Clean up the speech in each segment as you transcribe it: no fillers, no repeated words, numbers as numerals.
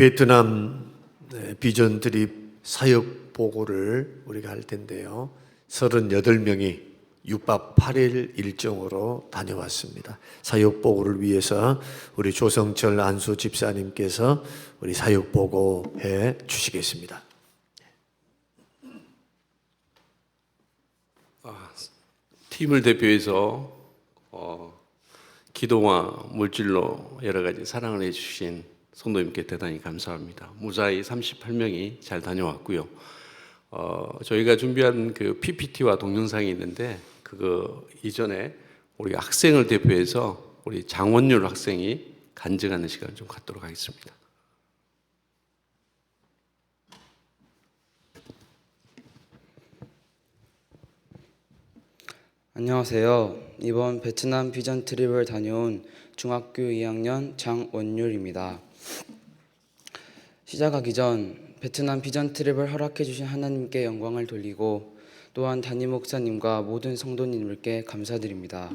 베트남 비전 트립 사역 보고를 우리가 할 텐데요. 38명이 6박 8일 일정으로 다녀왔습니다. 사역 보고를 위해서 우리 조성철 안수 집사님께서 우리 사역 보고해 주시겠습니다. 팀을 대표해서 기도와 물질로 여러 가지 사랑을 해주신 성도님께 대단히 감사합니다. 무사히 38명이 잘 다녀왔고요. 저희가 준비한 그 PPT와 동영상이 있는데 그거 이전에 우리 학생을 대표해서 우리 장원율 학생이 간증하는 시간을 좀 갖도록 하겠습니다. 안녕하세요. 이번 베트남 비전 트립을 다녀온 중학교 2학년 장원율입니다. 시작하기 전 베트남 비전 트립을 허락해 주신 하나님께 영광을 돌리고 또한 담임 목사님과 모든 성도님들께 감사드립니다.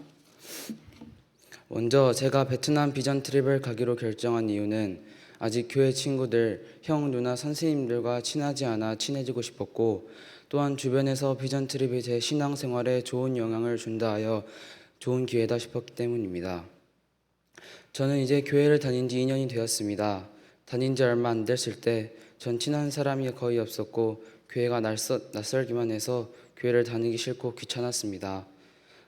먼저 제가 베트남 비전 트립을 가기로 결정한 이유는 아직 교회 친구들, 형, 누나, 선생님들과 친하지 않아 친해지고 싶었고 또한 주변에서 비전 트립이 제 신앙생활에 좋은 영향을 준다 하여 좋은 기회다 싶었기 때문입니다. 저는 이제 교회를 다닌 지 2년이 되었습니다. 다닌 지 얼마 안 됐을 때 전 친한 사람이 거의 없었고 교회가 낯설기만 해서 교회를 다니기 싫고 귀찮았습니다.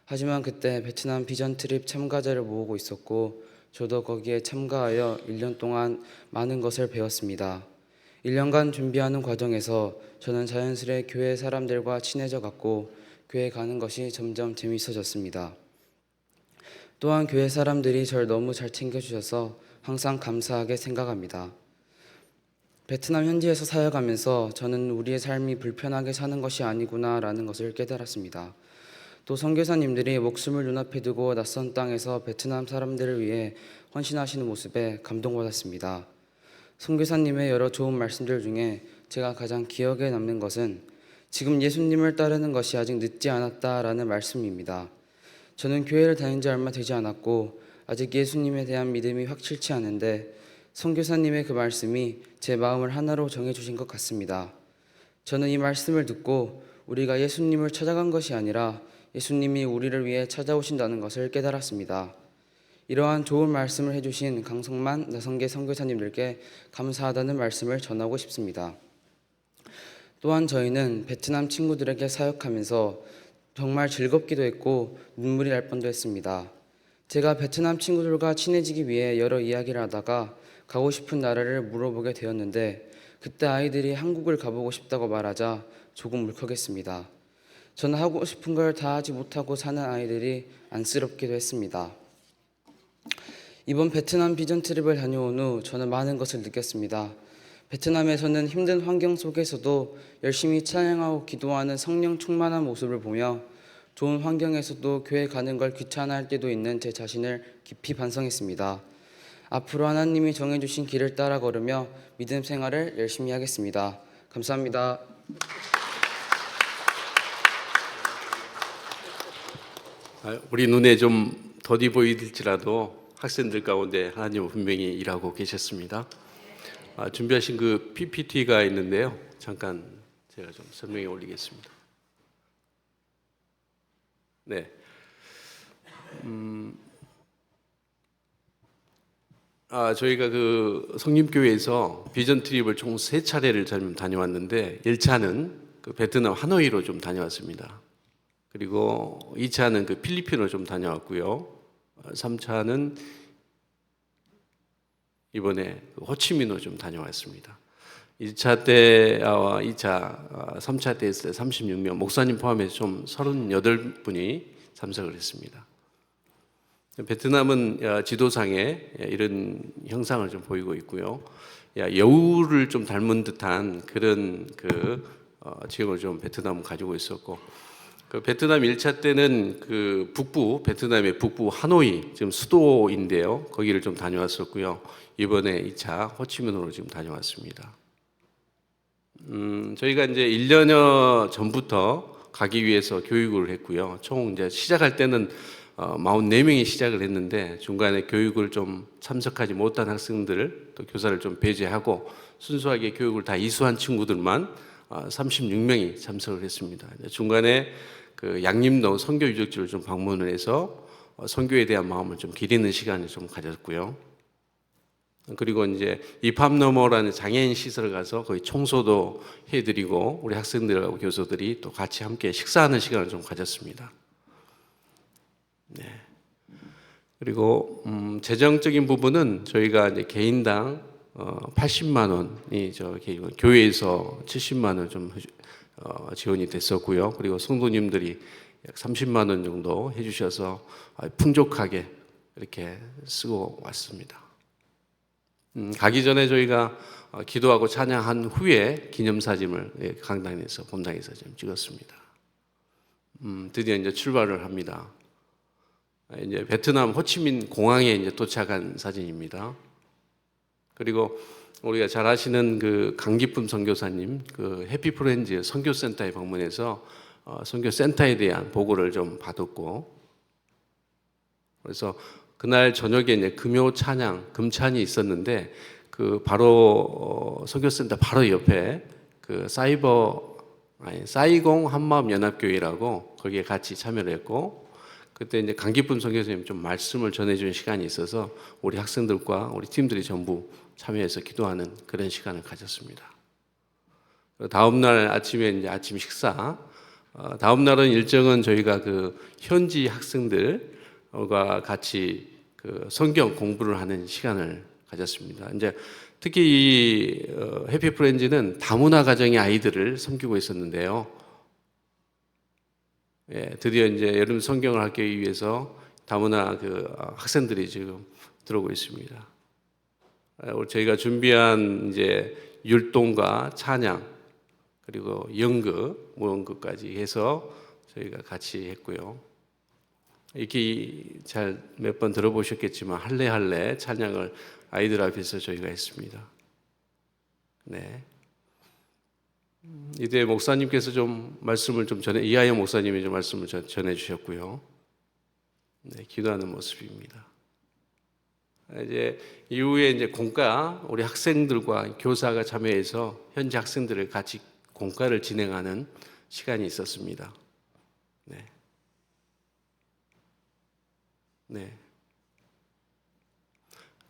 하지만 그때 베트남 비전 트립 참가자를 모으고 있었고 저도 거기에 참가하여 1년 동안 많은 것을 배웠습니다. 1년간 준비하는 과정에서 저는 자연스레 교회 사람들과 친해져 갔고 교회 가는 것이 점점 재미있어졌습니다. 또한 교회 사람들이 저를 너무 잘 챙겨주셔서 항상 감사하게 생각합니다. 베트남 현지에서 사역하면서 저는 우리의 삶이 불편하게 사는 것이 아니구나라는 것을 깨달았습니다. 또 선교사님들이 목숨을 눈앞에 두고 낯선 땅에서 베트남 사람들을 위해 헌신하시는 모습에 감동받았습니다. 선교사님의 여러 좋은 말씀들 중에 제가 가장 기억에 남는 것은 지금 예수님을 따르는 것이 아직 늦지 않았다라는 말씀입니다. 저는 교회를 다닌 지 얼마 되지 않았고 아직 예수님에 대한 믿음이 확실치 않은데 선교사님의 그 말씀이 제 마음을 하나로 정해주신 것 같습니다. 저는 이 말씀을 듣고 우리가 예수님을 찾아간 것이 아니라 예수님이 우리를 위해 찾아오신다는 것을 깨달았습니다. 이러한 좋은 말씀을 해주신 강성만 나성계 선교사님들께 감사하다는 말씀을 전하고 싶습니다. 또한 저희는 베트남 친구들에게 사역하면서 정말 즐겁기도 했고 눈물이 날 뻔도 했습니다. 제가 베트남 친구들과 친해지기 위해 여러 이야기를 하다가 가고 싶은 나라를 물어보게 되었는데 그때 아이들이 한국을 가보고 싶다고 말하자 조금 울컥했습니다. 저는 하고 싶은 걸 다 하지 못하고 사는 아이들이 안쓰럽기도 했습니다. 이번 베트남 비전 트립을 다녀온 후 저는 많은 것을 느꼈습니다. 베트남에서는 힘든 환경 속에서도 열심히 찬양하고 기도하는 성령 충만한 모습을 보며 좋은 환경에서도 교회 가는 걸 귀찮아할 때도 있는 제 자신을 깊이 반성했습니다. 앞으로 하나님이 정해주신 길을 따라 걸으며 믿음 생활을 열심히 하겠습니다. 감사합니다. 우리 눈에 좀 더디 보이실지라도 학생들 가운데 하나님은 분명히 일하고 계셨습니다. 준비하신 그 PPT가 있는데요. 잠깐 제가 좀 설명해 올리겠습니다. 네. 저희가 그 성림교회에서 비전 트립을 총 3차례를 좀 다녀왔는데 1차는 그 베트남 하노이로 좀 다녀왔습니다. 그리고 2차는 그 필리핀으로 좀 다녀왔고요. 3차는 이번에 호치민으로 좀 다녀왔습니다. 1차 때와 2차, 3차 때 했을 때 36명, 목사님 포함해서 좀 38분이 참석을 했습니다. 베트남은 지도상에 이런 형상을 좀 보이고 있고요. 여우를 좀 닮은 듯한 그런 지형을 좀 베트남은 가지고 있었고, 그 베트남 1차 때는 그 북부, 베트남의 북부 하노이, 지금 수도인데요. 거기를 좀 다녀왔었고요. 이번에 2차 호치민으로 지금 다녀왔습니다. 저희가 이제 1년여 전부터 가기 위해서 교육을 했고요. 총 이제 시작할 때는 44명이 시작을 했는데 중간에 교육을 좀 참석하지 못한 학생들 또 교사를 좀 배제하고 순수하게 교육을 다 이수한 친구들만 36명이 참석을 했습니다. 중간에 그 양림동 선교 유적지를 좀 방문을 해서 선교에 대한 마음을 좀 기리는 시간을 좀 가졌고요. 그리고 이제 이팜너머라는 장애인 시설을 가서 거의 청소도 해드리고 우리 학생들하고 교수들이 또 같이 함께 식사하는 시간을 좀 가졌습니다. 네. 그리고 재정적인 부분은 저희가 이제 개인당 80만 원이 교회에서 70만 원 좀 지원이 됐었고요. 그리고 성도님들이 약 30만 원 정도 해주셔서 풍족하게 이렇게 쓰고 왔습니다. 가기 전에 저희가 기도하고 찬양한 후에 기념사진을 강당에서 본당에서 좀 찍었습니다. 드디어 이제 출발을 합니다. 이제 베트남 호치민 공항에 이제 도착한 사진입니다. 그리고 우리가 잘 아시는 그 강기쁨 선교사님 그 해피프렌즈 선교센터에 방문해서 선교센터에 대한 보고를 좀 받았고, 그래서 그날 저녁에 이제 금요 찬양 금찬이 있었는데 그 바로 선교센터 바로 옆에 그 사이공 한마음 연합교회라고 거기에 같이 참여를 했고, 그때 이제 강기쁨 선교사님 좀 말씀을 전해주는 시간이 있어서 우리 학생들과 우리 팀들이 전부 참여해서 기도하는 그런 시간을 가졌습니다. 다음 날 아침에 이제 아침 식사, 다음 날은 일정은 저희가 그 현지 학생들과 같이 그 성경 공부를 하는 시간을 가졌습니다. 이제 특히 이 해피프렌즈는 다문화 가정의 아이들을 섬기고 있었는데요. 예, 드디어 이제 여름 성경을 학기 위해서 다문화 그 학생들이 지금 들어오고 있습니다. 저희가 준비한 이제 율동과 찬양 그리고 연극, 무언극까지 해서 저희가 같이 했고요. 이렇게 잘 몇 번 들어보셨겠지만 할례 찬양을 아이들 앞에서 저희가 했습니다. 네. 이때 목사님께서 좀 말씀을 좀 이하영 목사님이 좀 말씀을 전해 주셨고요. 네, 기도하는 모습입니다. 이제 이후에 이제 공과 우리 학생들과 교사가 참여해서 현지 학생들을 같이 공과를 진행하는 시간이 있었습니다. 네. 네.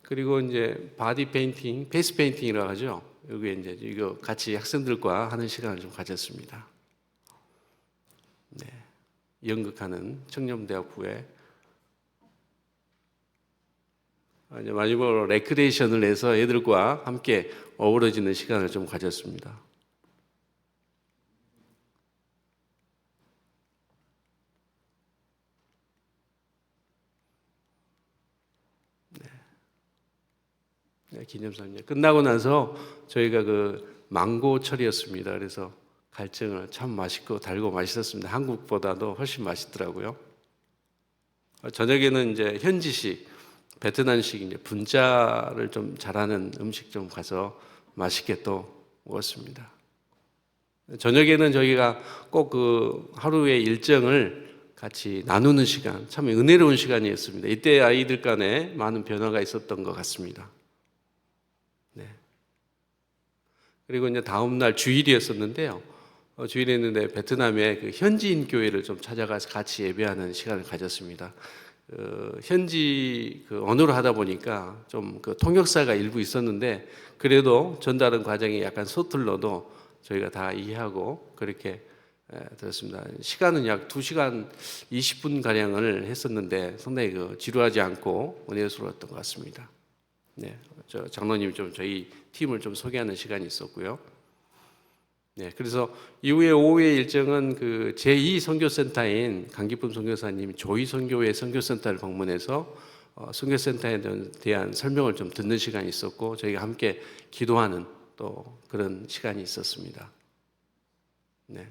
그리고 이제 바디 페인팅, 페이스 페인팅이라고 하죠. 여기 이제 이거 같이 학생들과 하는 시간을 좀 가졌습니다. 네. 연극하는 청렴대학부에 이제 마지막으로 레크레이션을 해서 애들과 함께 어우러지는 시간을 좀 가졌습니다. 네, 기념사진 끝나고 나서 저희가 그 망고철이었습니다. 그래서 갈증을 참 맛있고 달고 맛있었습니다. 한국보다도 훨씬 맛있더라고요. 저녁에는 이제 현지식 베트남식 이제 분짜를 좀 잘하는 음식점 가서 맛있게 또 먹었습니다. 저녁에는 저희가 꼭 그 하루의 일정을 같이 나누는 시간, 참 은혜로운 시간이었습니다. 이때 아이들 간에 많은 변화가 있었던 것 같습니다. 네. 그리고 이제 다음 날 주일이었었는데요. 주일이었는데 베트남의 그 현지인 교회를 좀 찾아가서 같이 예배하는 시간을 가졌습니다. 현지 그 언어로 하다 보니까 좀 그 통역사가 일부 있었는데 그래도 전달하는 과정이 약간 서툴러도 저희가 다 이해하고 그렇게 들었습니다. 시간은 약 2시간 20분 가량을 했었는데 상당히 그 지루하지 않고 은혜스러웠던 것 같습니다. 네, 저 장로님 좀 저희 팀을 좀 소개하는 시간이 있었고요. 네, 그래서 이후에 오후의 일정은 그 제2 선교센터인 강기쁨 선교사님 조이 선교회 선교센터를 방문해서 선교센터에 대한 설명을 좀 듣는 시간이 있었고 저희가 함께 기도하는 또 그런 시간이 있었습니다. 네.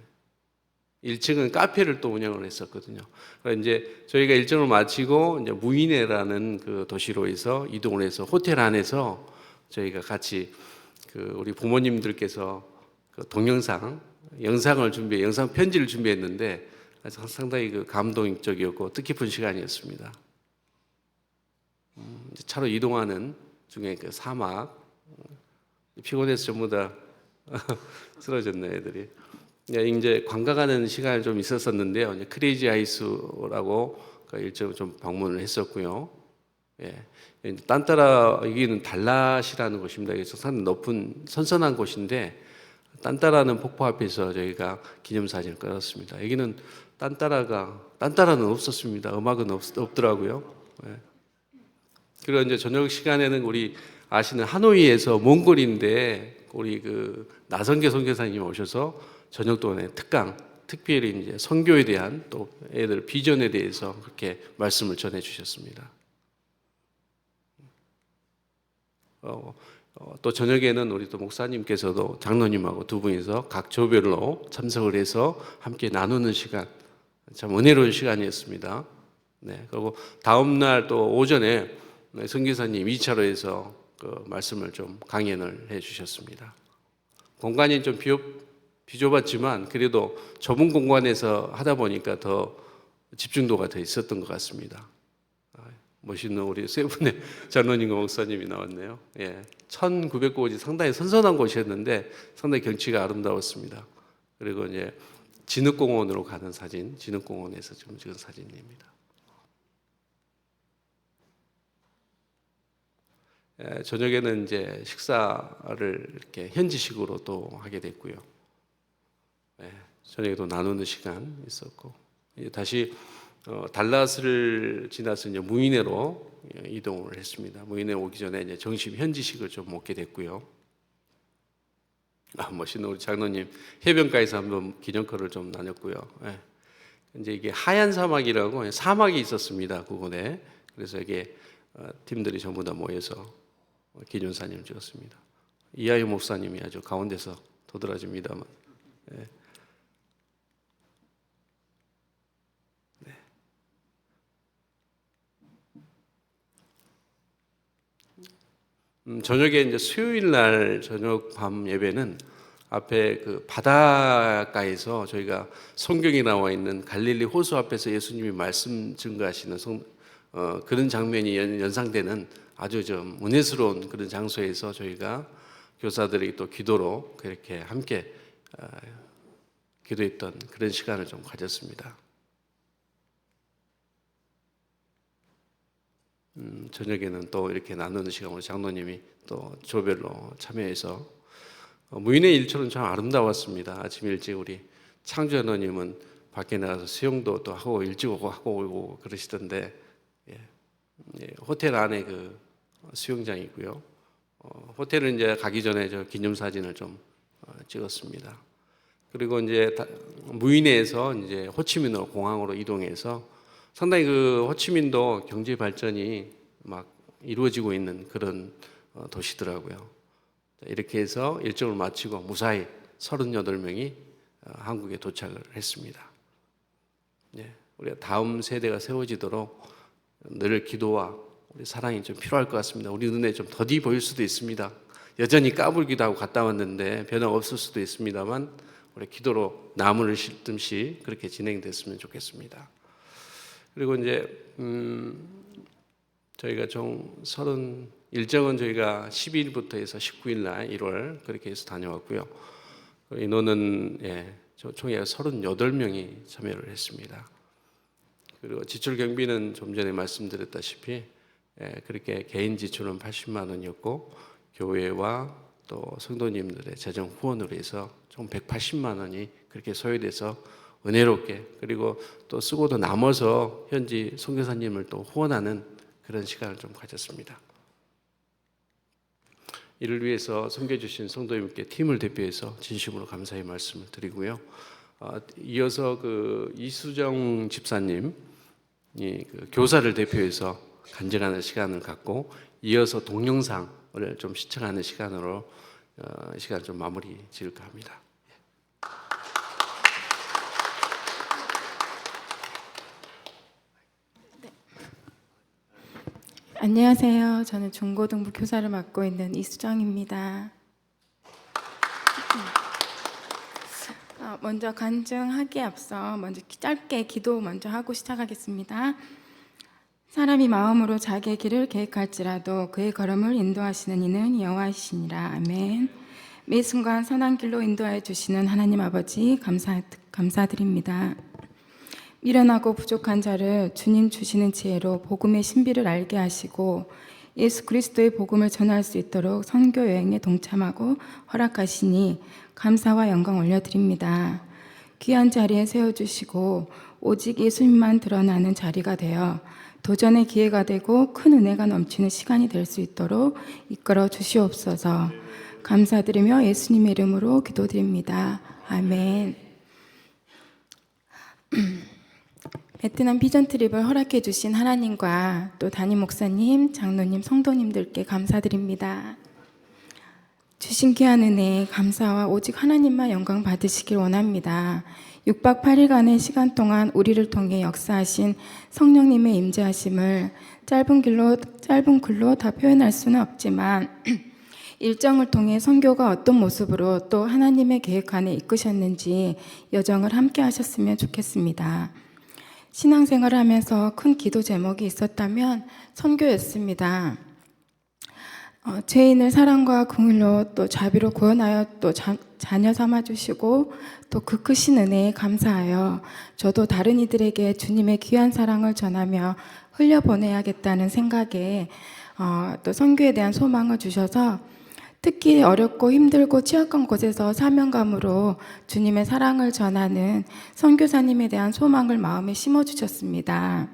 1층은 카페를 또 운영을 했었거든요. 그래서 이제 저희가 일정을 마치고 이제 무이네라는 그 도시로 해서 이동을 해서 호텔 안에서 저희가 같이 그 우리 부모님들께서 그 동영상, 영상 편지를 준비했는데 그래서 상당히 그 감동적이었고 뜻깊은 시간이었습니다. 차로 이동하는 중에 그 사막 피곤해서 전부 다 쓰러졌네 애들이. 이제 관광하는 시간이 좀 있었었는데요. 이제 크레이지 아이스라고 그 일정 좀 방문을 했었고요. 예. 딴따라 여기는 달랏이라는 곳입니다. 그래서 상당히 높은 선선한 곳인데 딴따라는 폭포 앞에서 저희가 기념사진을 찍었습니다. 여기는 딴따라는 없었습니다. 음악은 없더라고요. 예. 그리고 이제 저녁 시간에는 우리 아시는 하노이에서 먼 거리인데 우리 그 나성계 선교사님이 오셔서 저녁 동안에 특별히 이제 선교에 대한 또 애들 비전에 대해서 그렇게 말씀을 전해 주셨습니다. 또 저녁에는 우리 또 목사님께서도 장로님하고 두 분이서 각 조별로 참석을 해서 함께 나누는 시간, 참 은혜로운 시간이었습니다. 네, 그리고 다음 날 또 오전에 선교사님 2차로에서 그 말씀을 좀 강연을 해주셨습니다. 공간이 좀 비좁았지만 그래도 좁은 공간에서 하다 보니까 더 집중도가 더 있었던 것 같습니다. 멋있는 우리 세 분의 장로님과 목사님이 나왔네요. 예, 1900곳이 상당히 선선한 곳이었는데 상당히 경치가 아름다웠습니다. 그리고 이제 진흙공원으로 가는 사진, 진흙공원에서 좀 찍은 사진입니다. 예, 저녁에는 이제 식사를 이렇게 현지식으로 또 하게 됐고요. 예, 저녁에도 나누는 시간 있었고 이제 다시 달랏을 지나서 이제 무이네로 이동을 했습니다. 무이네 오기 전에 이제 정식 현지식을 좀 먹게 됐고요. 멋있는 우리 장로님 해변가에서 한번 기념거를 좀 나눴고요. 예. 이제 이게 하얀 사막이라고 사막이 있었습니다. 그곳에. 그래서 이게 팀들이 전부 다 모여서 기념사진을 찍었습니다. 이하유 목사님이 아주 가운데서 도드라집니다만. 예. 저녁에 이제 수요일 날 저녁 밤 예배는 앞에 그 바닷가에서 저희가 성경에 나와 있는 갈릴리 호수 앞에서 예수님이 말씀 증거하시는 그런 장면이 연상되는 아주 좀 은혜스러운 그런 장소에서 저희가 교사들이 또 기도로 그렇게 함께 기도했던 그런 시간을 좀 가졌습니다. 저녁에는 또 이렇게 나누는 시간 우리 장로님이 또 조별로 참여해서 무인의 일처는 참 아름다웠습니다. 아침 일찍 우리 창주 장로님은 밖에 나가서 수영도 또 하고 일찍 오고 하고 오고 그러시던데 예. 호텔 안에 그 수영장이 있고요. 호텔은 이제 가기 전에 저 기념사진을 좀 찍었습니다. 그리고 이제 무인에서 이제 호치민으로 공항으로 이동해서 상당히 그 호치민도 경제 발전이 막 이루어지고 있는 그런 도시더라고요. 이렇게 해서 일정을 마치고 무사히 38명이 한국에 도착을 했습니다. 네, 우리가 다음 세대가 세워지도록 늘 기도와 우리 사랑이 좀 필요할 것 같습니다. 우리 눈에 좀 더디 보일 수도 있습니다. 여전히 까불기도 하고 갔다 왔는데 변화가 없을 수도 있습니다만 우리 기도로 나무를 심듯이 그렇게 진행됐으면 좋겠습니다. 그리고 이제 저희가 일정은 저희가 12일부터 해서 19일 날 1월 그렇게 해서 다녀왔고요. 인원은 총에 38명이 참여를 했습니다. 그리고 지출 경비는 좀 전에 말씀드렸다시피 그렇게 개인 지출은 80만 원이었고 교회와 또 성도님들의 재정 후원으로 해서 총 180만 원이 그렇게 소요돼서 은혜롭게 그리고 또 쓰고도 남아서 현지 선교사님을 또 후원하는 그런 시간을 좀 가졌습니다. 이를 위해서 섬겨주신 성도님께 팀을 대표해서 진심으로 감사의 말씀을 드리고요. 이어서 그 이수정 집사님이 그 교사를 대표해서 간증하는 시간을 갖고 이어서 동영상을 좀 시청하는 시간으로 시간 좀 마무리 지을까 합니다. 안녕하세요. 저는 중고등부 교사를 맡고 있는 이수정입니다. 먼저 간증하기에 앞서 먼저 짧게 기도 먼저 하고 시작하겠습니다. 사람이 마음으로 자기의 길을 계획할지라도 그의 걸음을 인도하시는 이는 여호와이시니라. 아멘. 매 순간 선한 길로 인도하여 주시는 하나님 아버지 감사드립니다. 미련하고 부족한 자를 주님 주시는 지혜로 복음의 신비를 알게 하시고 예수 그리스도의 복음을 전할 수 있도록 선교 여행에 동참하고 허락하시니 감사와 영광 올려드립니다. 귀한 자리에 세워주시고 오직 예수님만 드러나는 자리가 되어 도전의 기회가 되고 큰 은혜가 넘치는 시간이 될 수 있도록 이끌어 주시옵소서. 감사드리며 예수님의 이름으로 기도드립니다. 아멘. 베트남 비전 트립을 허락해 주신 하나님과 또 담임 목사님, 장로님, 성도님들께 감사드립니다. 주신 귀한 은혜 감사와 오직 하나님만 영광 받으시길 원합니다. 6박 8일간의 시간 동안 우리를 통해 역사하신 성령님의 임재하심을 짧은 글로 다 표현할 수는 없지만 일정을 통해 선교가 어떤 모습으로 또 하나님의 계획 안에 이끄셨는지 여정을 함께 하셨으면 좋겠습니다. 신앙생활을 하면서 큰 기도 제목이 있었다면 선교였습니다. 죄인을 사랑과 긍휼로 또 자비로 구원하여 또 자녀 삼아주시고 또 그 크신 은혜에 감사하여 저도 다른 이들에게 주님의 귀한 사랑을 전하며 흘려보내야겠다는 생각에 또 선교에 대한 소망을 주셔서 특히 어렵고 힘들고 취약한 곳에서 사명감으로 주님의 사랑을 전하는 선교사님에 대한 소망을 마음에 심어주셨습니다.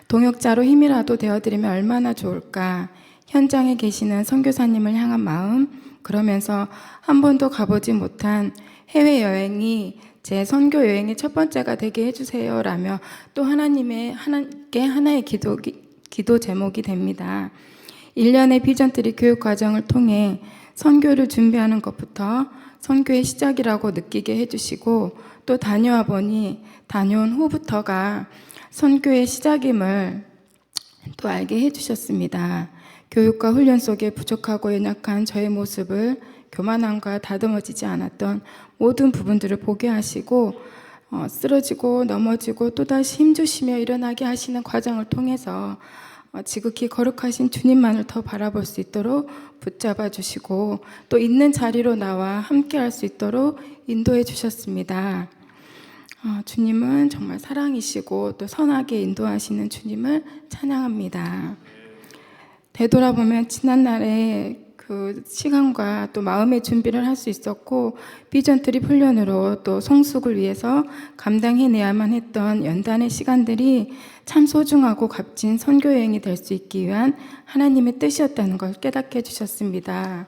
동역자로 힘이라도 되어드리면 얼마나 좋을까. 현장에 계시는 선교사님을 향한 마음, 그러면서 한 번도 가보지 못한 해외여행이 제 선교 여행의 첫 번째가 되게 해주세요 라며 또 하나님께 하나의 기도 제목이 됩니다. 1년의 비전트리 교육 과정을 통해 선교를 준비하는 것부터 선교의 시작이라고 느끼게 해주시고 또 다녀와 보니 다녀온 후부터가 선교의 시작임을 또 알게 해주셨습니다. 교육과 훈련 속에 부족하고 연약한 저의 모습을 교만함과 다듬어지지 않았던 모든 부분들을 보게 하시고 쓰러지고 넘어지고 또다시 힘주시며 일어나게 하시는 과정을 통해서 지극히 거룩하신 주님만을 더 바라볼 수 있도록 붙잡아 주시고 또 있는 자리로 나와 함께 할 수 있도록 인도해 주셨습니다. 주님은 정말 사랑이시고 또 선하게 인도하시는 주님을 찬양합니다. 되돌아보면 지난날에 그 시간과 또 마음의 준비를 할 수 있었고 비전 트립 훈련으로 또 성숙을 위해서 감당해내야만 했던 연단의 시간들이 참 소중하고 값진 선교 여행이 될 수 있기 위한 하나님의 뜻이었다는 걸 깨닫게 해주셨습니다.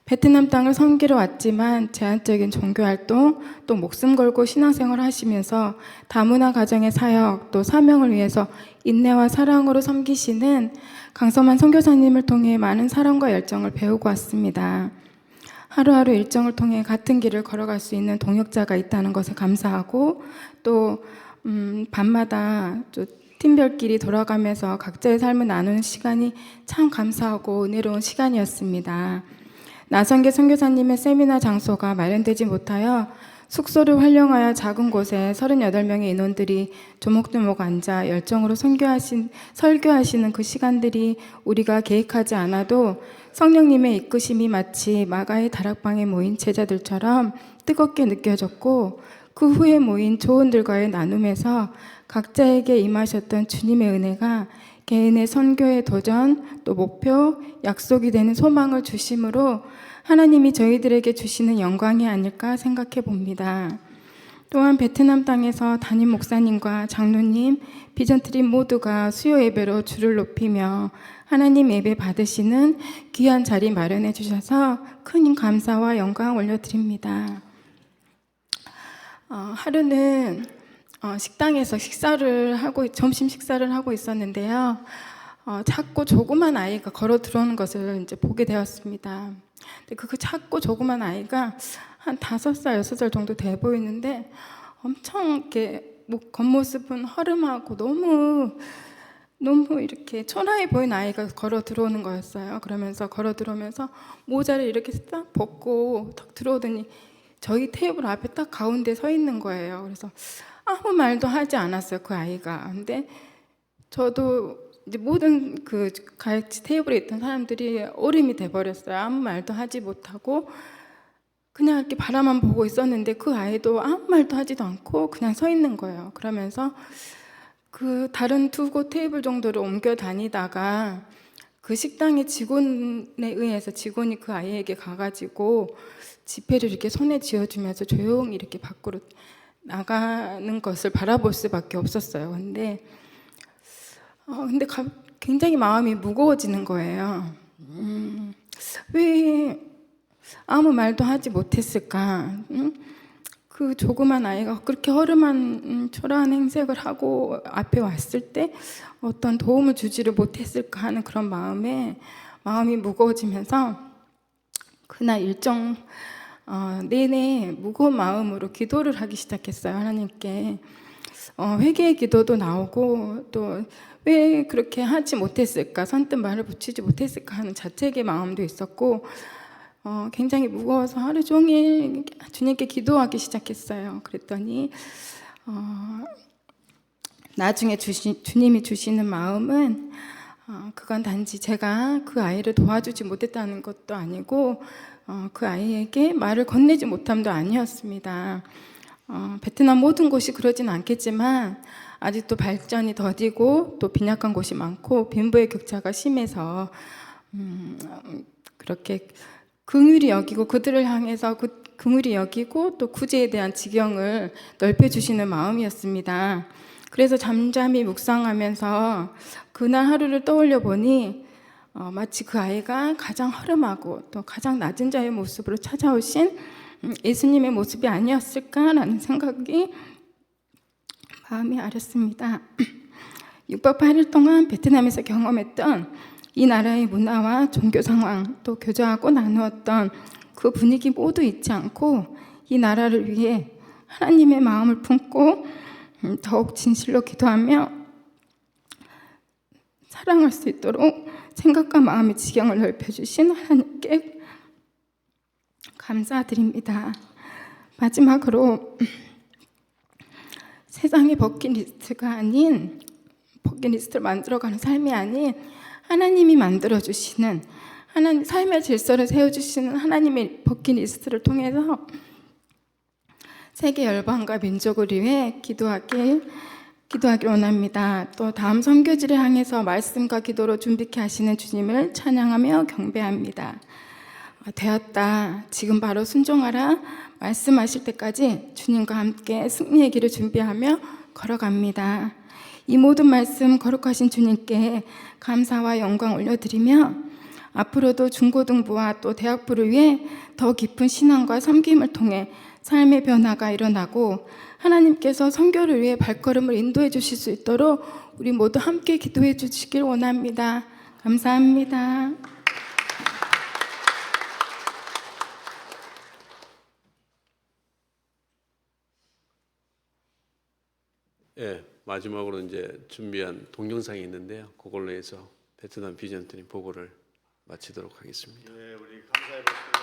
베트남 땅을 섬기러 왔지만 제한적인 종교활동 또 목숨 걸고 신앙생활을 하시면서 다문화 가정의 사역 또 사명을 위해서 인내와 사랑으로 섬기시는 강성만 선교사님을 통해 많은 사랑과 열정을 배우고 왔습니다. 하루하루 일정을 통해 같은 길을 걸어갈 수 있는 동역자가 있다는 것에 감사하고 또 밤마다 또 팀별끼리 돌아가면서 각자의 삶을 나누는 시간이 참 감사하고 은혜로운 시간이었습니다. 나선계 선교사님의 세미나 장소가 마련되지 못하여 숙소를 활용하여 작은 곳에 38명의 인원들이 조목조목 앉아 열정으로 설교하시는 그 시간들이 우리가 계획하지 않아도 성령님의 이끄심이 마치 마가의 다락방에 모인 제자들처럼 뜨겁게 느껴졌고 그 후에 모인 조언들과의 나눔에서 각자에게 임하셨던 주님의 은혜가 개인의 선교의 도전, 또 목표, 약속이 되는 소망을 주심으로 하나님이 저희들에게 주시는 영광이 아닐까 생각해 봅니다. 또한 베트남 땅에서 담임 목사님과 장로님, 비전트립 모두가 수요 예배로 주를 높이며 하나님 예배 받으시는 귀한 자리 마련해 주셔서 큰 감사와 영광 올려드립니다. 하루는 식당에서 점심 식사를 하고 있었는데요. 작고 조그만 아이가 걸어 들어오는 것을 이제 보게 되었습니다. 근데 그 작고 조그만 아이가 한 5살, 6살 정도 돼 보이는데 엄청 이렇게 겉모습은 허름하고 너무 이렇게 초라해 보이는 아이가 걸어 들어오는 거였어요. 그러면서 걸어 들어오면서 모자를 이렇게 딱 벗고 딱 들어오더니 저희 테이블 앞에 딱 가운데 서 있는 거예요. 그래서 아무 말도 하지 않았어요, 그 아이가. 근데 저도 이제 모든 그 같이 테이블에 있던 사람들이 오림이 돼버렸어요. 아무 말도 하지 못하고 그냥 이렇게 바라만 보고 있었는데 그 아이도 아무 말도 하지도 않고 그냥 서 있는 거예요. 그러면서 그 다른 두 곳 테이블 정도를 옮겨 다니다가 그 식당의 직원에 의해서 직원이 그 아이에게 가가지고 지폐를 이렇게 손에 쥐어주면서 조용히 이렇게 밖으로 나가는 것을 바라볼 수밖에 없었어요. 근데 굉장히 마음이 무거워지는 거예요. 왜 아무 말도 하지 못했을까? 그 조그만 아이가 그렇게 허름한 초라한 행색을 하고 앞에 왔을 때 어떤 도움을 주지를 못했을까 하는 그런 마음이 무거워지면서 그날 일정 내내 무거운 마음으로 기도를 하기 시작했어요. 하나님께 회개의 기도도 나오고 또 왜 그렇게 하지 못했을까, 선뜻 말을 붙이지 못했을까 하는 자책의 마음도 있었고 굉장히 무거워서 하루 종일 주님께 기도하기 시작했어요. 그랬더니 나중에 주님이 주시는 마음은 그건 단지 제가 그 아이를 도와주지 못했다는 것도 아니고 그 아이에게 말을 건네지 못함도 아니었습니다. 베트남 모든 곳이 그러진 않겠지만 아직도 발전이 더디고 또 빈약한 곳이 많고 빈부의 격차가 심해서 그렇게 긍휼히 여기고 그들을 향해서 긍휼히 여기고 또 구제에 대한 지경을 넓혀주시는 마음이었습니다. 그래서 잠잠히 묵상하면서 그날 하루를 떠올려 보니 마치 그 아이가 가장 허름하고 또 가장 낮은 자의 모습으로 찾아오신 예수님의 모습이 아니었을까라는 생각이 마음이 아렸습니다. 6박 8일 동안 베트남에서 경험했던 이 나라의 문화와 종교 상황 또 교제하고 나누었던 그 분위기 모두 잊지 않고 이 나라를 위해 하나님의 마음을 품고 더욱 진실로 기도하며 사랑할 수 있도록 생각과 마음의 지경을 넓혀주신 하나님께 감사드립니다. 마지막으로 세상의 버킷리스트가 아닌 버킷리스트를 만들어가는 삶이 아닌 하나님이 만들어주시는 하나님 삶의 질서를 세워주시는 하나님의 버킷리스트를 통해서 세계 열방과 민족을 위해 기도하길 원합니다. 또 다음 선교지를 향해서 말씀과 기도로 준비케 하시는 주님을 찬양하며 경배합니다. 되었다. 지금 바로 순종하라. 말씀하실 때까지 주님과 함께 승리의 길을 준비하며 걸어갑니다. 이 모든 말씀 거룩하신 주님께 감사와 영광 올려드리며 앞으로도 중고등부와 또 대학부를 위해 더 깊은 신앙과 섬김을 통해 삶의 변화가 일어나고 하나님께서 선교를 위해 발걸음을 인도해 주실 수 있도록 우리 모두 함께 기도해 주시길 원합니다. 감사합니다. 예, 마지막으로 이제 준비한 동영상이 있는데요. 그걸로 해서 베트남 비전 트립 보고를 마치도록 하겠습니다. 네, 우리 감사해 보시겠습니다.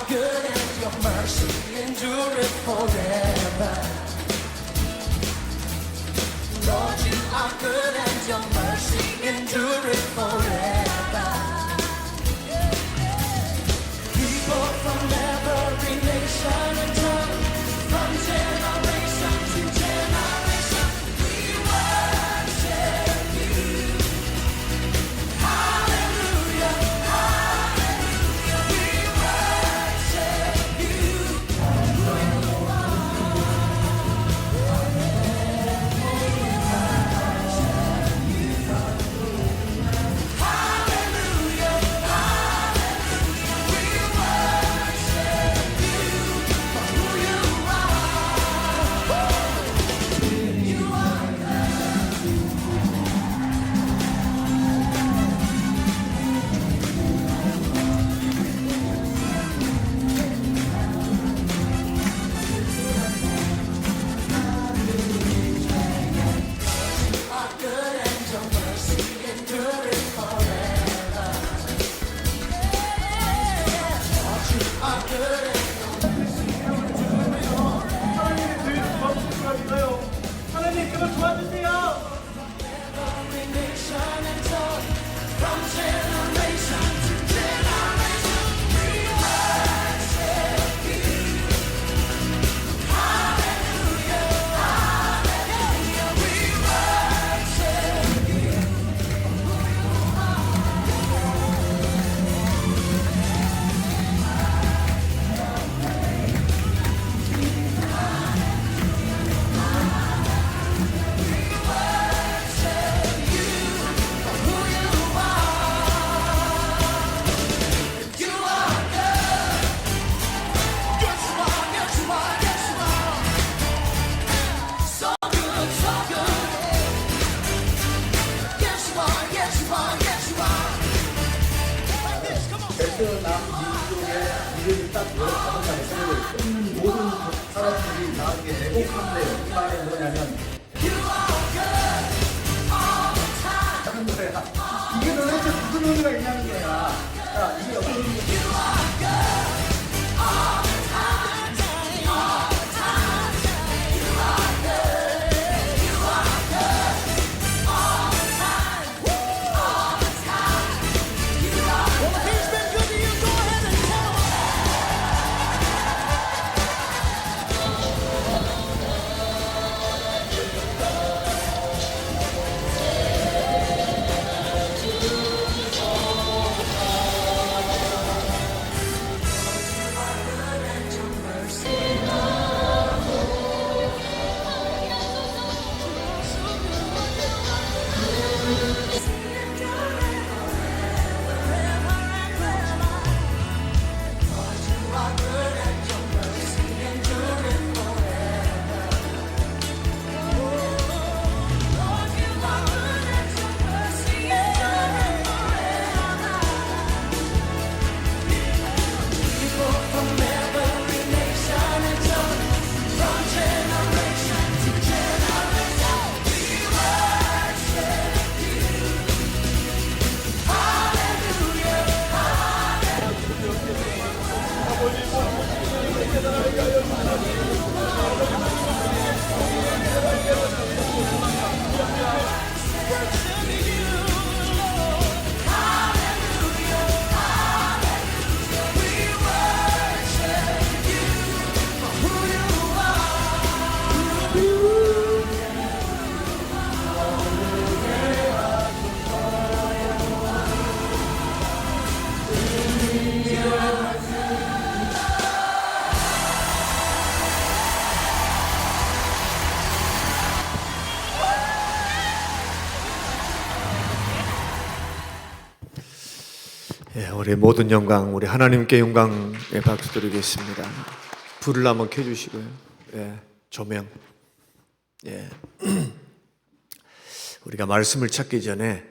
Good and your mercy endureth forever. Lord, you are good and your mercy endureth forever. People from every nation and tongue, from generation to generation, we worship you. Hallelujah, hallelujah, we worship you. 행복한데 이 말은 뭐냐면 하는 거야. 이게 도대체 무슨 의미가 있냐는 거야. 자, 이게 어떤 의미가 예, 우리 모든 영광, 우리 하나님께 영광의 박수 드리겠습니다. 불을 한번 켜주시고요. 예, 조명. 예. 우리가 말씀을 찾기 전에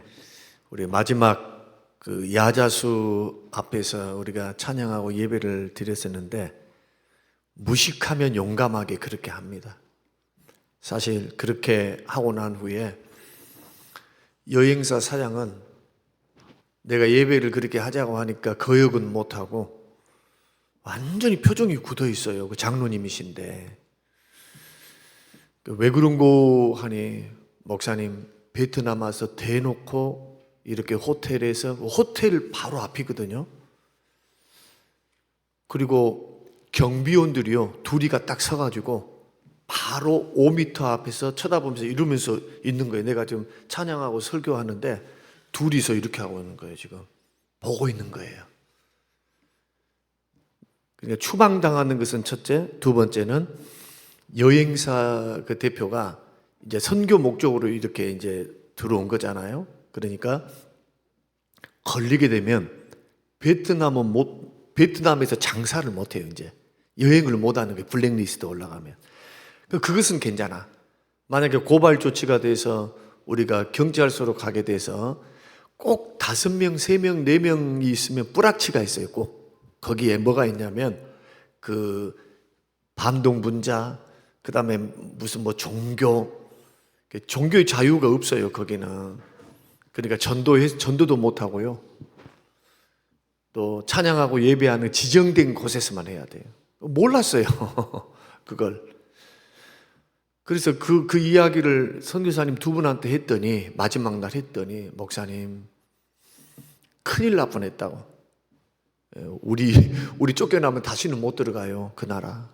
우리 마지막 그 야자수 앞에서 우리가 찬양하고 예배를 드렸었는데 무식하면 용감하게 그렇게 합니다. 사실 그렇게 하고 난 후에 여행사 사장은 내가 예배를 그렇게 하자고 하니까 거역은 못하고 완전히 표정이 굳어 있어요. 그 장로님이신데. 왜 그런고 하니 목사님 베트남 와서 대놓고 이렇게 호텔에서 호텔 바로 앞이거든요. 그리고 경비원들이요 둘이가 딱 서가지고 바로 5m 앞에서 쳐다보면서 이러면서 있는 거예요. 내가 지금 찬양하고 설교하는데 둘이서 이렇게 하고 있는 거예요. 지금 보고 있는 거예요. 그러니까 추방당하는 것은 첫째, 두 번째는 여행사 그 대표가 이제 선교 목적으로 이렇게 이제 들어온 거잖아요. 그러니까 걸리게 되면 베트남에서 장사를 못 해요. 이제 여행을 못 하는 거예요. 블랙리스트 올라가면. 그것은 괜찮아. 만약에 고발 조치가 돼서 우리가 경찰서로 가게 돼서 꼭 5명, 3명, 4명이 있으면 뿌락치가 있어요. 꼭 거기에 뭐가 있냐면 그 반동분자, 그 다음에 무슨 뭐 종교의 자유가 없어요. 거기는. 그러니까 전도도 못 하고요. 또 찬양하고 예배하는 지정된 곳에서만 해야 돼요. 몰랐어요. 그걸. 그래서 그 이야기를 선교사님 두 분한테 했더니 마지막 날 했더니 목사님 큰일 날 뻔했다고. 우리 쫓겨나면 다시는 못 들어가요. 그 나라.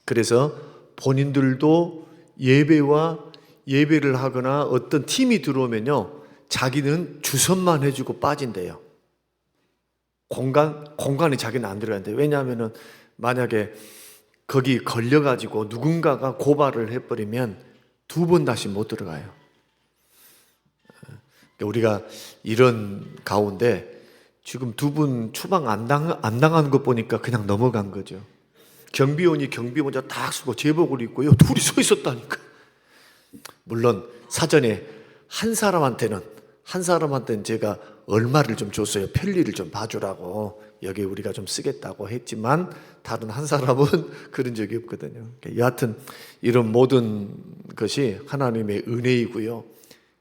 그래서 본인들도 예배를 하거나 어떤 팀이 들어오면요 자기는 주선만 해주고 빠진대요. 공간에 자기는 안 들어간대요. 왜냐하면은 만약에 거기 걸려가지고 누군가가 고발을 해버리면 2번 다시 못 들어가요. 우리가 이런 가운데 지금 2분 추방 안 당한 것 보니까 그냥 넘어간 거죠. 경비원이 경비 모자 딱 쓰고 제복을 입고요. 둘이 서 있었다니까. 물론 사전에 한 사람한테는 제가 얼마를 좀 줬어요. 편리를 좀 봐주라고. 여기 우리가 좀 쓰겠다고 했지만 다른 한 사람은 그런 적이 없거든요. 여하튼 이런 모든 것이 하나님의 은혜이고요.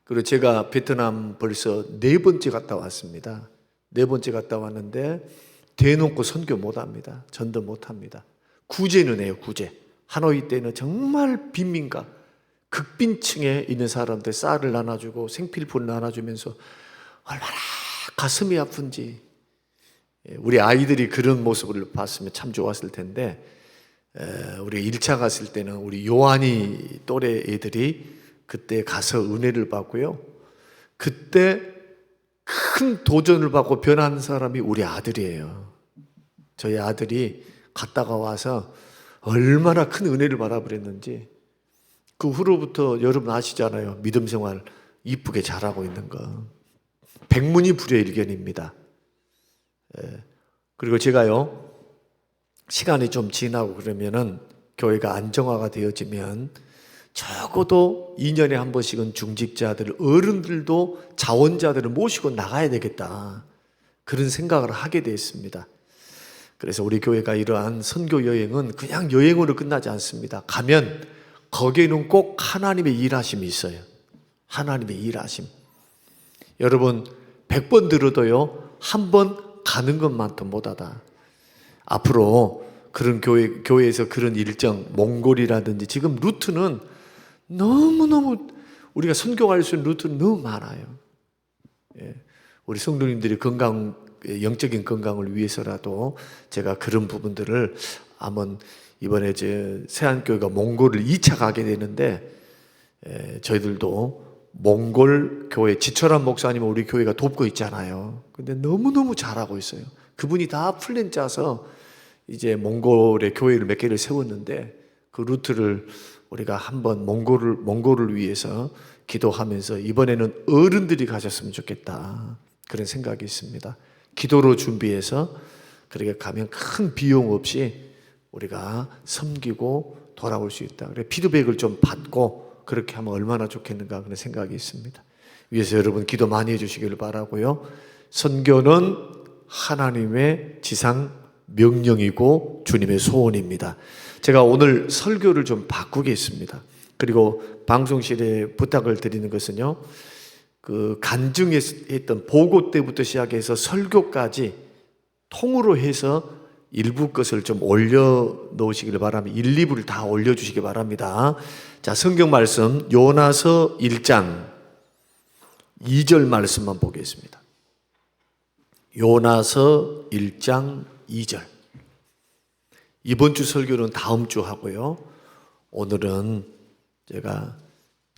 그리고 제가 베트남 벌써 4번째 갔다 왔습니다. 4번째 갔다 왔는데 대놓고 선교 못합니다. 전도 못합니다. 구제는 해요. 구제. 하노이 때는 정말 빈민가 극빈층에 있는 사람들 쌀을 나눠주고 생필품을 나눠주면서 얼마나 가슴이 아픈지. 우리 아이들이 그런 모습을 봤으면 참 좋았을 텐데, 우리 1차 갔을 때는 우리 요한이 또래 애들이 그때 가서 은혜를 받고요. 그때 큰 도전을 받고 변한 사람이 우리 아들이에요. 저희 아들이 갔다가 와서 얼마나 큰 은혜를 받아버렸는지. 그 후로부터 여러분 아시잖아요. 믿음 생활 이쁘게 잘하고 있는 거. 백문이 불여일견입니다. 그리고 제가요, 시간이 좀 지나고 그러면은 교회가 안정화가 되어지면 적어도 2년에 한 번씩은 중직자들, 어른들도 자원자들을 모시고 나가야 되겠다. 그런 생각을 하게 됐습니다. 그래서 우리 교회가 이러한 선교 여행은 그냥 여행으로 끝나지 않습니다. 가면 거기에는 꼭 하나님의 일하심이 있어요. 하나님의 일하심. 여러분 100번 들어도요, 한 번 가는 것만큼 못하다. 앞으로 그런 교회에서 그런 일정, 몽골이라든지 지금 루트는 너무너무 우리가 선교할 수 있는 루트는 너무 많아요. 우리 성도님들이 영적인 건강을 위해서라도 제가 그런 부분들을 한번 이번에 세안교회가 몽골을 2차 가게 되는데, 저희들도 몽골 교회 지철한 목사님은 우리 교회가 돕고 있잖아요. 근데 너무너무 잘하고 있어요. 그분이 다 플랜 짜서 이제 몽골의 교회를 몇 개를 세웠는데, 그 루트를 우리가 한번 몽골을 위해서 기도하면서 이번에는 어른들이 가셨으면 좋겠다. 그런 생각이 있습니다. 기도로 준비해서 그렇게 가면 큰 비용 없이 우리가 섬기고 돌아올 수 있다. 그래 피드백을 좀 받고 그렇게 하면 얼마나 좋겠는가 그런 생각이 있습니다. 위해서 여러분 기도 많이 해주시기를 바라고요. 선교는 하나님의 지상 명령이고 주님의 소원입니다. 제가 오늘 설교를 좀 바꾸겠습니다. 그리고 방송실에 부탁을 드리는 것은요, 그 간증했던 보고 때부터 시작해서 설교까지 통으로 해서 일부 것을 좀 올려놓으시길 바랍니다. 1, 2부를 다 올려주시기 바랍니다. 자, 성경 말씀 요나서 1장 2절 말씀만 보겠습니다. 요나서 1장 2절. 이번 주 설교는 다음 주 하고요. 오늘은 제가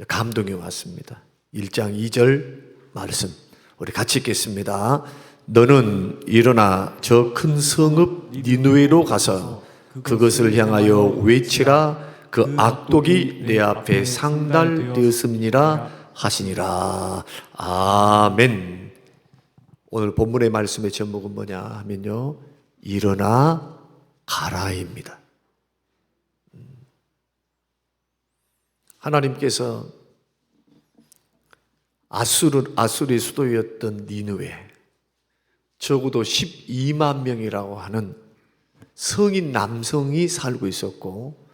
감동이 왔습니다. 1장 2절 말씀 우리 같이 읽겠습니다. 너는 일어나 저 큰 성읍 니느웨로 가서 그것을 향하여 외치라. 그 악독이 내 앞에 상달되었음이니라 하시니라. 아멘. 오늘 본문의 말씀의 제목은 뭐냐 하면요, 일어나 가라입니다. 하나님께서 아수르의 수도였던 니느웨, 적어도 12만 명이라고 하는 성인 남성이 살고 있었고,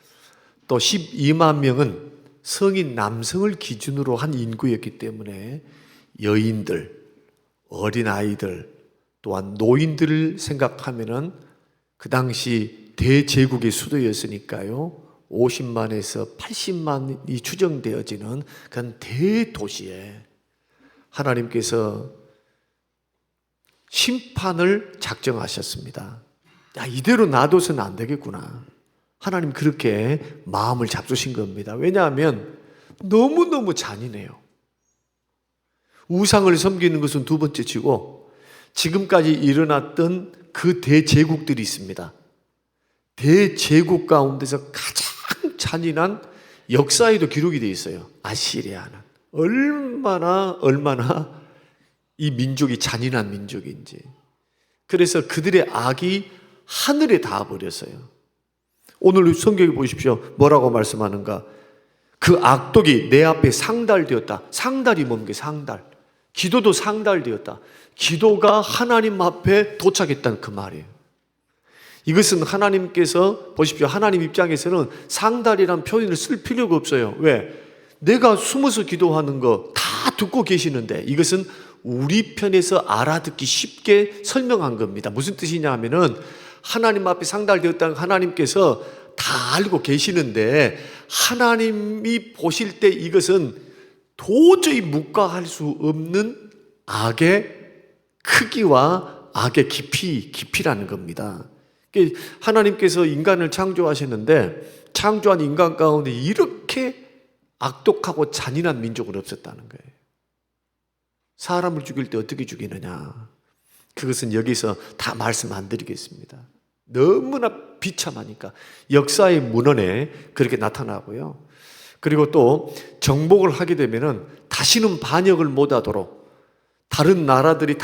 또 12만 명은 성인 남성을 기준으로 한 인구였기 때문에 여인들, 어린아이들, 또한 노인들을 생각하면은 그 당시 대제국의 수도였으니까요, 50만에서 80만이 추정되어지는 그런 대도시에 하나님께서 심판을 작정하셨습니다. 야, 이대로 놔둬서는 안 되겠구나. 하나님 그렇게 마음을 잡수신 겁니다. 왜냐하면 너무너무 잔인해요. 우상을 섬기는 것은 두 번째 치고 지금까지 일어났던 그 대제국들이 있습니다. 대제국 가운데서 가장 잔인한 역사에도 기록이 되어 있어요. 아시리아는 얼마나 이 민족이 잔인한 민족인지. 그래서 그들의 악이 하늘에 닿아버렸어요. 오늘 성경에 보십시오. 뭐라고 말씀하는가? 그 악독이 내 앞에 상달되었다. 상달이 뭡니까? 상달. 기도도 상달되었다. 기도가 하나님 앞에 도착했다는 그 말이에요. 이것은 하나님께서 보십시오. 하나님 입장에서는 상달이란 표현을 쓸 필요가 없어요. 왜? 내가 숨어서 기도하는 거 다 듣고 계시는데 이것은 우리 편에서 알아듣기 쉽게 설명한 겁니다. 무슨 뜻이냐 하면은 하나님 앞에 상달되었다는 하나님께서 다 알고 계시는데 하나님이 보실 때 이것은 도저히 묵과할 수 없는 악의 크기와 악의 깊이라는 겁니다. 하나님께서 인간을 창조하셨는데 창조한 인간 가운데 이렇게 악독하고 잔인한 민족은 없었다는 거예요. 사람을 죽일 때 어떻게 죽이느냐? 그것은 여기서 다 말씀 안 드리겠습니다. 너무나 비참하니까 역사의 문헌에 그렇게 나타나고요. 그리고 또 정복을 하게 되면은 다시는 반역을 못하도록 다른 나라들이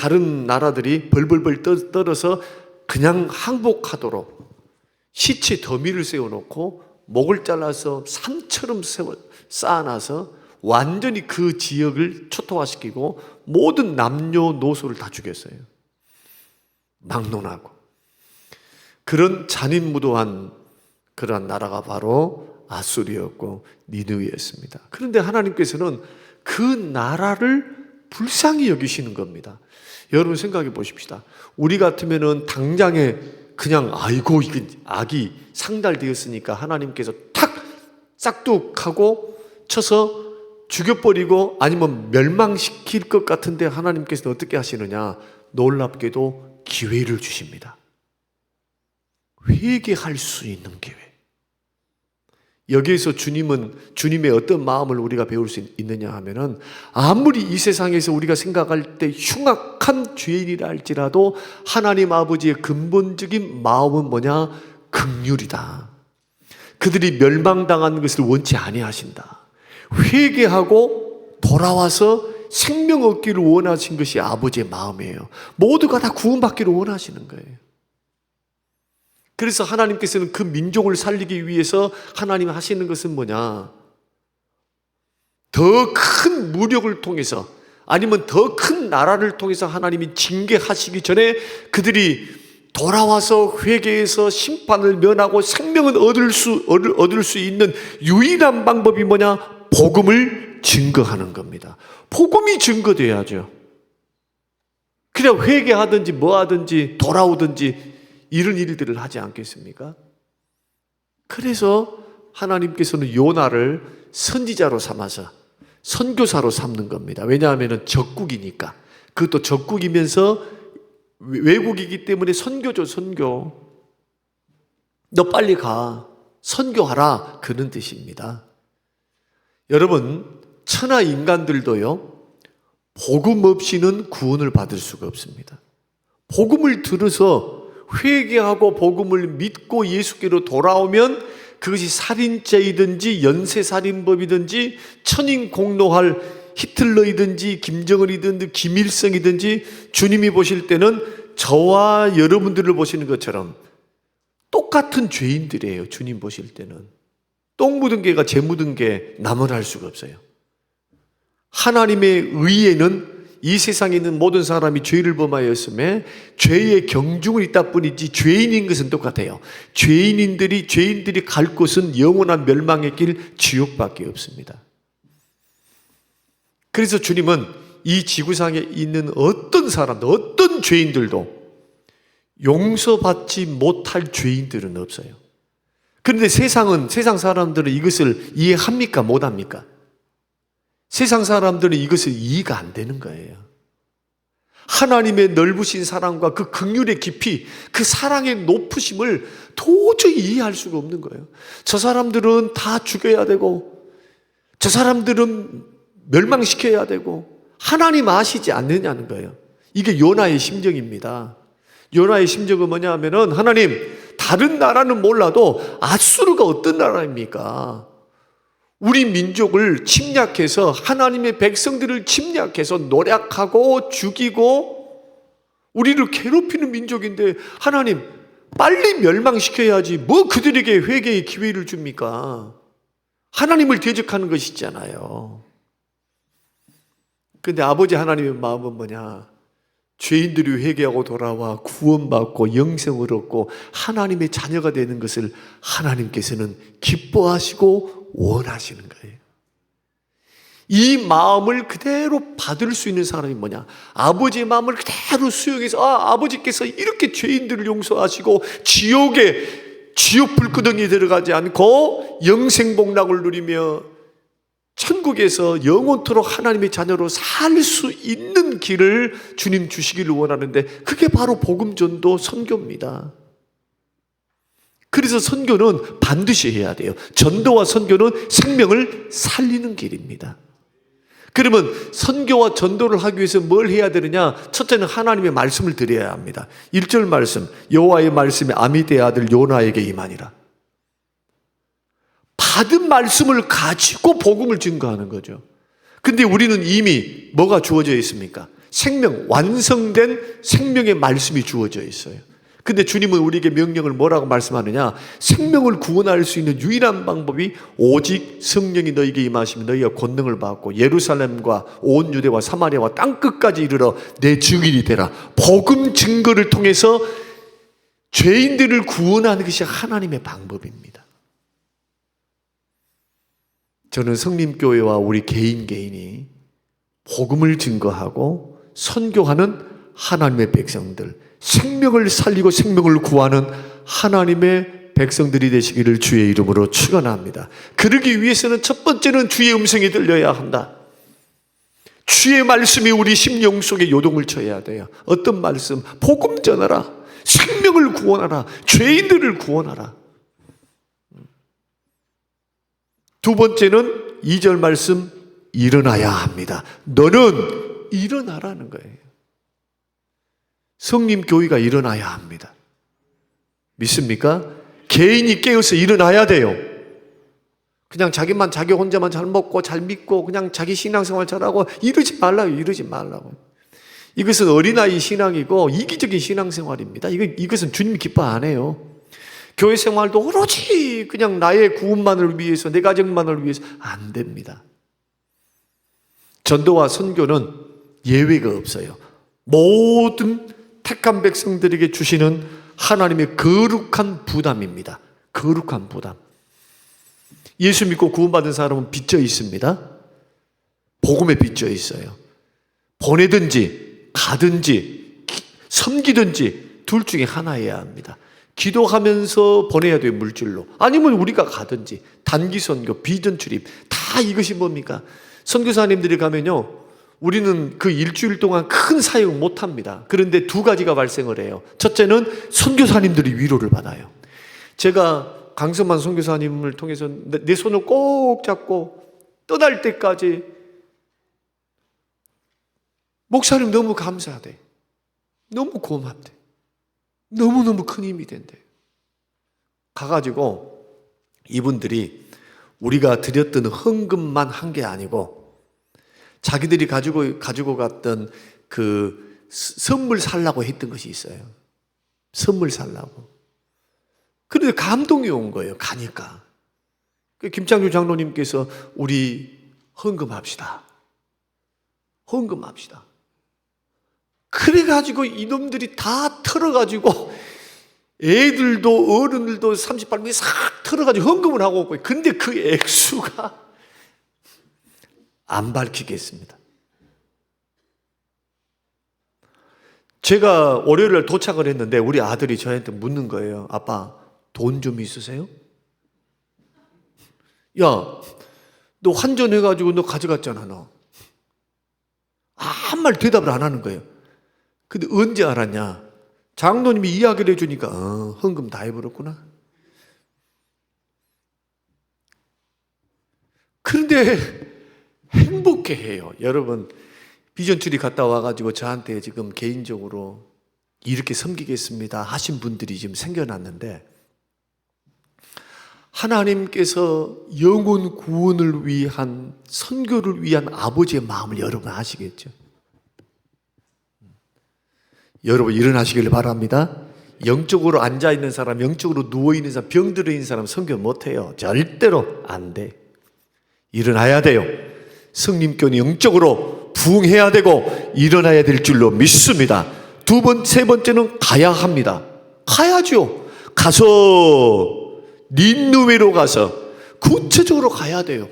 벌벌벌 떨어서 그냥 항복하도록 시체 더미를 세워놓고 목을 잘라서 산처럼 쌓아놔서 완전히 그 지역을 초토화시키고 모든 남녀노소를 다 죽였어요. 막론하고. 그런 잔인무도한 그러한 나라가 바로 아수르였고 니느웨였습니다. 그런데 하나님께서는 그 나라를 불쌍히 여기시는 겁니다. 여러분 생각해 보십시다. 우리 같으면은 당장에 그냥 아이고 이게 악이 상달되었으니까 하나님께서 탁 싹둑하고 쳐서 죽여버리고 아니면 멸망시킬 것 같은데 하나님께서는 어떻게 하시느냐? 놀랍게도 기회를 주십니다. 회개할 수 있는 기회. 여기에서 주님의 어떤 마음을 우리가 배울 수 있느냐 하면은 아무리 이 세상에서 우리가 생각할 때 흉악한 죄인이라 할지라도 하나님 아버지의 근본적인 마음은 뭐냐? 긍휼이다. 그들이 멸망당하는 것을 원치 아니하신다. 회개하고 돌아와서 생명 얻기를 원하신 것이 아버지의 마음이에요. 모두가 다 구원받기를 원하시는 거예요. 그래서 하나님께서는 그 민족을 살리기 위해서 하나님 하시는 것은 뭐냐? 더 큰 무력을 통해서 아니면 더 큰 나라를 통해서 하나님이 징계하시기 전에 그들이 돌아와서 회개해서 심판을 면하고 생명을 얻을 수 있는 유일한 방법이 뭐냐? 복음을 증거하는 겁니다. 복음이 증거돼야죠. 그냥 회개하든지 뭐 하든지 돌아오든지 이런 일들을 하지 않겠습니까? 그래서 하나님께서는 요나를 선지자로 삼아서 선교사로 삼는 겁니다. 왜냐하면 적국이니까. 그것도 적국이면서 외국이기 때문에 선교죠, 선교. 너 빨리 가. 선교하라. 그런 뜻입니다. 여러분, 천하 인간들도요, 복음 없이는 구원을 받을 수가 없습니다. 복음을 들어서 회개하고 복음을 믿고 예수께로 돌아오면 그것이 살인죄이든지 연쇄살인범이든지 천인공노할 히틀러이든지 김정은이든지 김일성이든지 주님이 보실 때는 저와 여러분들을 보시는 것처럼 똑같은 죄인들이에요. 주님 보실 때는. 똥 묻은 개가 재 묻은 개 나무랄 수가 없어요. 하나님의 의에는 이 세상에 있는 모든 사람이 죄를 범하였음에 죄의 경중은 있다 뿐이지 죄인인 것은 똑같아요. 죄인들이 갈 곳은 영원한 멸망의 길 지옥밖에 없습니다. 그래서 주님은 이 지구상에 있는 어떤 사람도 어떤 죄인들도 용서받지 못할 죄인들은 없어요. 그런데 세상 사람들은 이것을 이해합니까? 못합니까? 세상 사람들은 이것을 이해가 안 되는 거예요. 하나님의 넓으신 사랑과 그 긍휼의 깊이, 그 사랑의 높으심을 도저히 이해할 수가 없는 거예요. 저 사람들은 다 죽여야 되고 저 사람들은 멸망시켜야 되고 하나님 아시지 않느냐는 거예요. 이게 요나의 심정입니다. 요나의 심정은 뭐냐 하면은 하나님, 다른 나라는 몰라도 아수르가 어떤 나라입니까? 우리 민족을 침략해서 하나님의 백성들을 침략해서 노략하고 죽이고 우리를 괴롭히는 민족인데 하나님 빨리 멸망시켜야지 뭐 그들에게 회개의 기회를 줍니까? 하나님을 대적하는 것이잖아요. 근데 아버지 하나님의 마음은 뭐냐? 죄인들이 회개하고 돌아와 구원받고 영생을 얻고 하나님의 자녀가 되는 것을 하나님께서는 기뻐하시고 원하시는 거예요. 이 마음을 그대로 받을 수 있는 사람이 뭐냐? 아버지의 마음을 그대로 수용해서 아버지께서 이렇게 죄인들을 용서하시고 지옥 불구덩이에 들어가지 않고 영생복락을 누리며 천국에서 영원토록 하나님의 자녀로 살 수 있는 길을 주님 주시기를 원하는데 그게 바로 복음전도 선교입니다. 그래서 선교는 반드시 해야 돼요. 전도와 선교는 생명을 살리는 길입니다. 그러면 선교와 전도를 하기 위해서 뭘 해야 되느냐? 첫째는 하나님의 말씀을 드려야 합니다. 1절 말씀, 여호와의 말씀이 아미떼의 아들 요나에게 임하니라. 받은 말씀을 가지고 복음을 증거하는 거죠. 근데 우리는 이미 뭐가 주어져 있습니까? 생명, 완성된 생명의 말씀이 주어져 있어요. 근데 주님은 우리에게 명령을 뭐라고 말씀하느냐? 생명을 구원할 수 있는 유일한 방법이 오직 성령이 너희에게 임하시면 너희가 권능을 받고 예루살렘과 온 유대와 사마리아와 땅끝까지 이르러 내 증인이 되라. 복음 증거를 통해서 죄인들을 구원하는 것이 하나님의 방법입니다. 저는 성림교회와 우리 개인이 복음을 증거하고 선교하는 하나님의 백성들, 생명을 살리고 생명을 구하는 하나님의 백성들이 되시기를 주의 이름으로 축원합니다. 그러기 위해서는 첫 번째는 주의 음성이 들려야 한다. 주의 말씀이 우리 심령 속에 요동을 쳐야 돼요. 어떤 말씀? 복음 전하라. 생명을 구원하라. 죄인들을 구원하라. 두 번째는 2절 말씀, 일어나야 합니다. 너는 일어나라는 거예요. 성림교회가 일어나야 합니다. 믿습니까? 개인이 깨어서 일어나야 돼요. 그냥 자기 혼자만 잘 먹고 잘 믿고 그냥 자기 신앙생활 잘하고 이러지 말라고. 이것은 어린아이 신앙이고 이기적인 신앙생활입니다. 이것은 주님이 기뻐 안 해요. 교회 생활도 오로지 그냥 나의 구원만을 위해서, 내 가정만을 위해서 안 됩니다. 전도와 선교는 예외가 없어요. 모든 택한 백성들에게 주시는 하나님의 거룩한 부담입니다. 거룩한 부담. 예수 믿고 구원받은 사람은 빚져 있습니다. 복음에 빚져 있어요. 보내든지 가든지 섬기든지 둘 중에 하나여야 합니다. 기도하면서 보내야 돼요, 물질로. 아니면 우리가 가든지 단기 선교, 비전 출입 다 이것이 뭡니까? 선교사님들이 가면요, 우리는 그 일주일 동안 큰 사역을 못 합니다. 그런데 두 가지가 발생을 해요. 첫째는 선교사님들이 위로를 받아요. 제가 강성만 선교사님을 통해서 내 손을 꼭 잡고 떠날 때까지 목사님 너무 감사하대. 너무 고맙대. 너무너무 큰 힘이 된대. 가가지고 이분들이 우리가 드렸던 헌금만 한 게 아니고 자기들이 가지고 갔던 그 선물 살라고 했던 것이 있어요. 선물 살라고. 그런데 감동이 온 거예요. 가니까. 김창규 장로님께서 우리 헌금합시다. 헌금합시다. 그래가지고 이놈들이 다 털어가지고 애들도 어른들도 38명이 싹 털어가지고 헌금을 하고 있고, 근데 그 액수가 안 밝히겠습니다. 제가 월요일날 도착을 했는데 우리 아들이 저한테 묻는 거예요. 아빠, 돈 좀 있으세요? 야, 너 환전해가지고 너 가져갔잖아, 너. 아무 말 대답을 안 하는 거예요. 근데 언제 알았냐? 장로님이 이야기를 해주니까 헌금 다 해버렸구나. 그런데 행복해해요. 여러분, 비전 출입 갔다 와가지고 저한테 지금 개인적으로 이렇게 섬기겠습니다 하신 분들이 지금 생겨났는데, 하나님께서 영혼 구원을 위한, 선교를 위한 아버지의 마음을 여러분 아시겠죠? 여러분 일어나시길 바랍니다. 영적으로 앉아있는 사람, 영적으로 누워있는 사람, 병들어 있는 사람 선교 못해요. 절대로 안 돼. 일어나야 돼요. 성림교는 영적으로 부응해야 되고 일어나야 될 줄로 믿습니다. 세 번째는 가야 합니다. 가야죠. 가서 닌느웨로 가서 구체적으로 가야 돼요.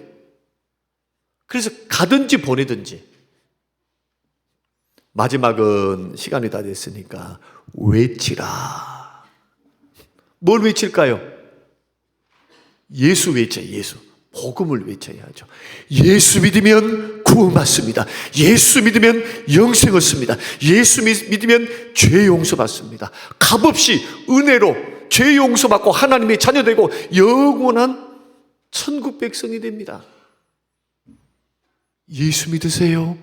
그래서 가든지 보내든지. 마지막은 시간이 다 됐으니까 외치라. 뭘 외칠까요? 예수 외쳐요. 예수. 복음을 외쳐야죠. 예수 믿으면 구원받습니다. 예수 믿으면 영생을 씁니다. 예수 믿으면 죄 용서받습니다. 값없이 은혜로 죄 용서받고 하나님의 자녀되고 영원한 천국 백성이 됩니다. 예수 믿으세요.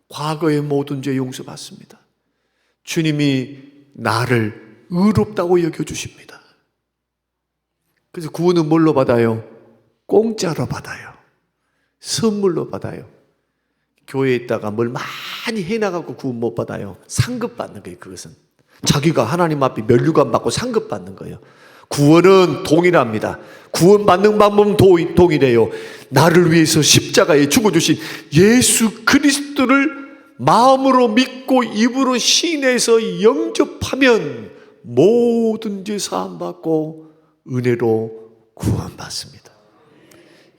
과거의 모든 죄 용서받습니다. 주님이 나를 의롭다고 여겨주십니다. 그래서 구원은 뭘로 받아요? 공짜로 받아요. 선물로 받아요. 교회에 있다가 뭘 많이 해나가고 구원 못 받아요. 상급 받는 거예요. 그것은 자기가 하나님 앞에 면류관 받고 상급 받는 거예요. 구원은 동일합니다. 구원받는 방법은 동일해요. 나를 위해서 십자가에 죽어주신 예수 그리스도를 마음으로 믿고 입으로 시인해서 영접하면 모든 죄 사함받고 은혜로 구원받습니다.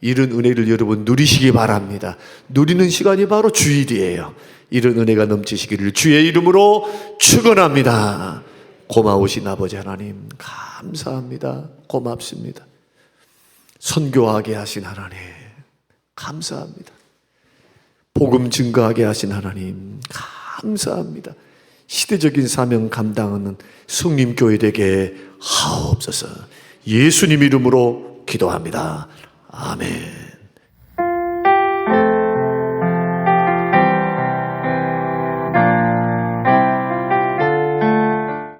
이런 은혜를 여러분 누리시기 바랍니다. 누리는 시간이 바로 주일이에요. 이런 은혜가 넘치시기를 주의 이름으로 축원합니다. 고마우신 아버지 하나님 감사합니다. 고맙습니다. 선교하게 하신 하나님 감사합니다. 복음 증거하게 하신 하나님 감사합니다. 시대적인 사명 감당하는 성림교회 되게 하옵소서. 예수님 이름으로 기도합니다. 아멘.